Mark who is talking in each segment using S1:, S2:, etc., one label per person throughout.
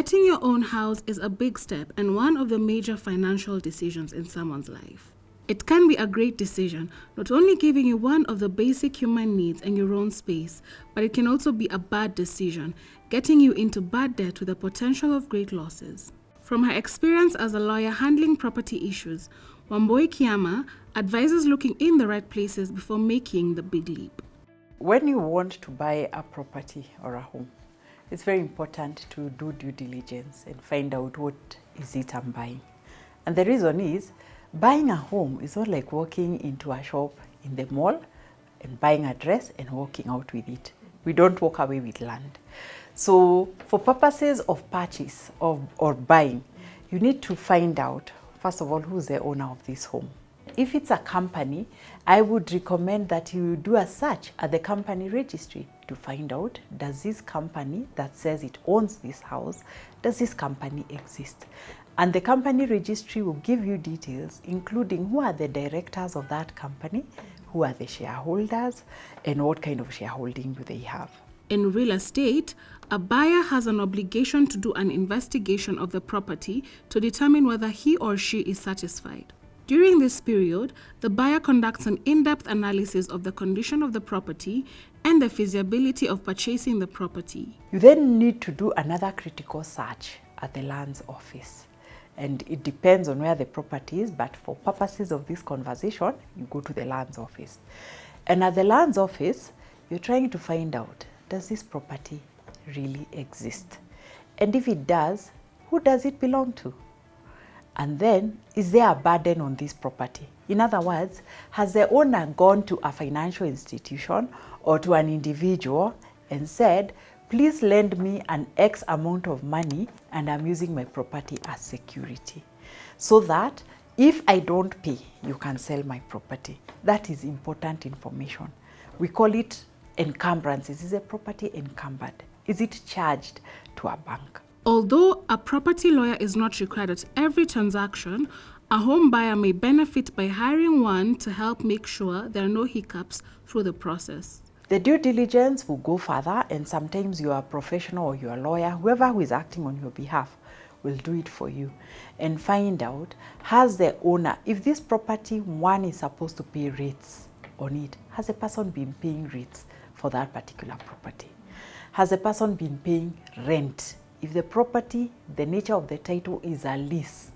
S1: Getting your own house is a big step and one of the major financial decisions in someone's life. It can be a great decision, not only giving you one of the basic human needs and your own space, but it can also be a bad decision, getting you into bad debt with the potential of great losses. From her experience as a lawyer handling property issues, Wambui Kiama advises looking in the right places before making the big leap.
S2: When you want to buy a property or a home, it's very important to do due diligence and find out what is it I'm buying. And the reason is, buying a home is not like walking into a shop in the mall and buying a dress and walking out with it. We don't walk away with land. So for purposes of purchase or buying, you need to find out, first of all, who's the owner of this home. If it's a company, I would recommend that you do a search at the company registry to find out, does this company that says it owns this house, does this company exist? And the company registry will give you details, including who are the directors of that company, who are the shareholders, and what kind of shareholding do they have.
S1: In real estate, a buyer has an obligation to do an investigation of the property to determine whether he or she is satisfied. During this period, the buyer conducts an in-depth analysis of the condition of the property and the feasibility of purchasing the property.
S2: You then need to do another critical search at the lands office. And it depends on where the property is, but for purposes of this conversation, you go to the lands office. And at the lands office, you're trying to find out, does this property really exist? And if it does, who does it belong to? And then, is there a burden on this property? In other words, has the owner gone to a financial institution or to an individual and said, please lend me an X amount of money and I'm using my property as security, so that if I don't pay, you can sell my property. That is important information. We call it encumbrances. Is a property encumbered? Is it charged to a bank?
S1: Although a property lawyer is not required at every transaction, a home buyer may benefit by hiring one to help make sure there are no hiccups through the process.
S2: The due diligence will go further, and sometimes you are a professional or you are a lawyer, whoever who is acting on your behalf will do it for you and find out, has the owner, if this property one is supposed to pay rates on it, has the person been paying rates for that particular property? Has the person been paying rent? If the property, the nature of the title is a lease,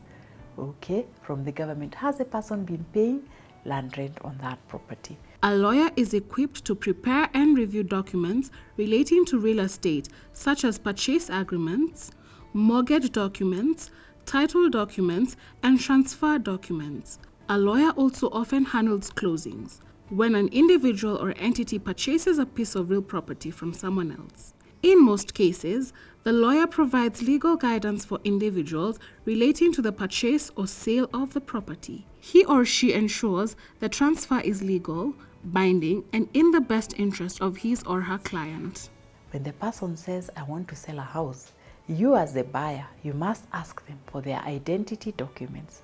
S2: okay, from the government, has the person been paying land rent on that property?
S1: A lawyer is equipped to prepare and review documents relating to real estate, such as purchase agreements, mortgage documents, title documents, and transfer documents. A lawyer also often handles closings, when an individual or entity purchases a piece of real property from someone else. In most cases, the lawyer provides legal guidance for individuals relating to the purchase or sale of the property. He or she ensures the transfer is legal, binding, and in the best interest of his or her client.
S2: When the person says, I want to sell a house, you as the buyer, you must ask them for their identity documents,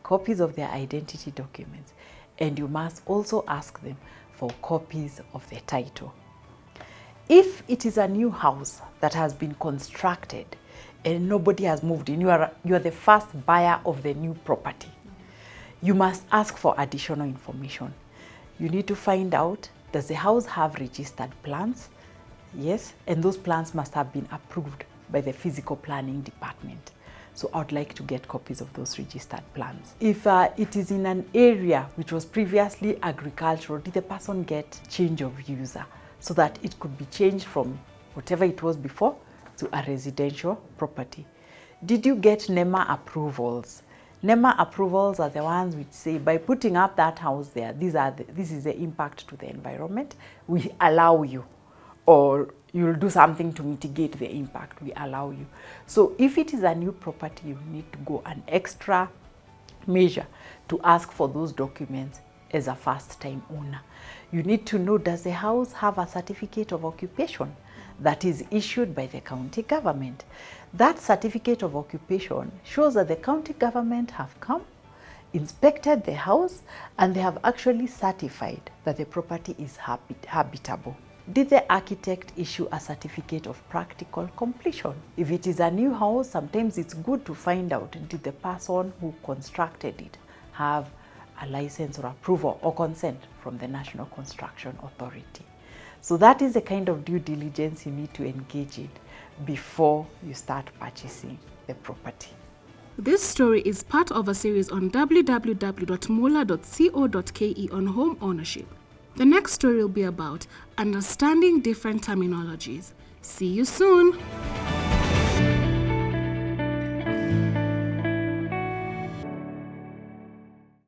S2: copies of their identity documents, and you must also ask them for copies of the title. If it is a new house that has been constructed and nobody has moved in, you are the first buyer of the new property, you must ask for additional information. You need to find out, does the house have registered plans? Yes, and those plans must have been approved by the physical planning department. So I would like to get copies of those registered plans. If it is in an area which was previously agricultural, did the person get change of user, so that it could be changed from whatever it was before to a residential property? Did you get NEMA approvals? NEMA approvals are the ones which say, by putting up that house there, this is the impact to the environment, we allow you, or you'll do something to mitigate the impact, we allow you. So if it is a new property, you need to go an extra measure to ask for those documents as a first-time owner. You need to know, does the house have a certificate of occupation that is issued by the county government? That certificate of occupation shows that the county government have come, inspected the house, and they have actually certified that the property is habitable. Did the architect issue a certificate of practical completion? If it is a new house, sometimes it's good to find out, did the person who constructed it have a license or approval or consent from the National Construction Authority? So that is the kind of due diligence you need to engage in before you start purchasing the property.
S1: This story is part of a series on www.mola.co.ke on home ownership. The next story will be about understanding different terminologies. See you soon!